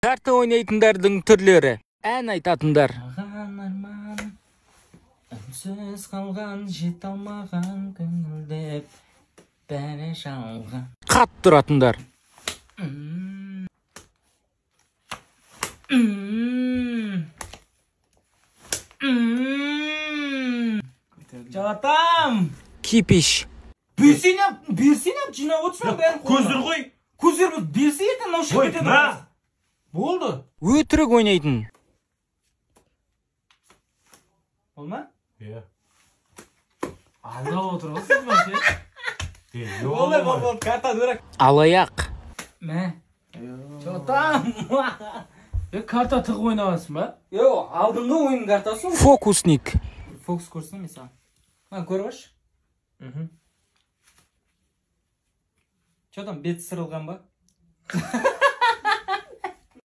Карта ойнайтындардың түрлері. Ән айтатындар. Үнсіз қалған, жете алмаған көңілдеп бәрі жалған. Қат тұратындар. Жатам! Кипиш. Берсенеп жинап отырсың бәрін. Көздер қой. Көздер берсе ертең мынау шығып кетеді. Болды. Өтірік ойнайтын. Ол ма? Иә. Алдап отыр ғой сіз бәсе. Болды, карта дұрак. Алаяқ. Мә. Жатам! Карта тығып ойнағансың ба? Йо, алдыңғы ойын картасы. Фокусник. Фокус көрсің мен саған. Ма, көріп аш. Что там, бет сырылған ба?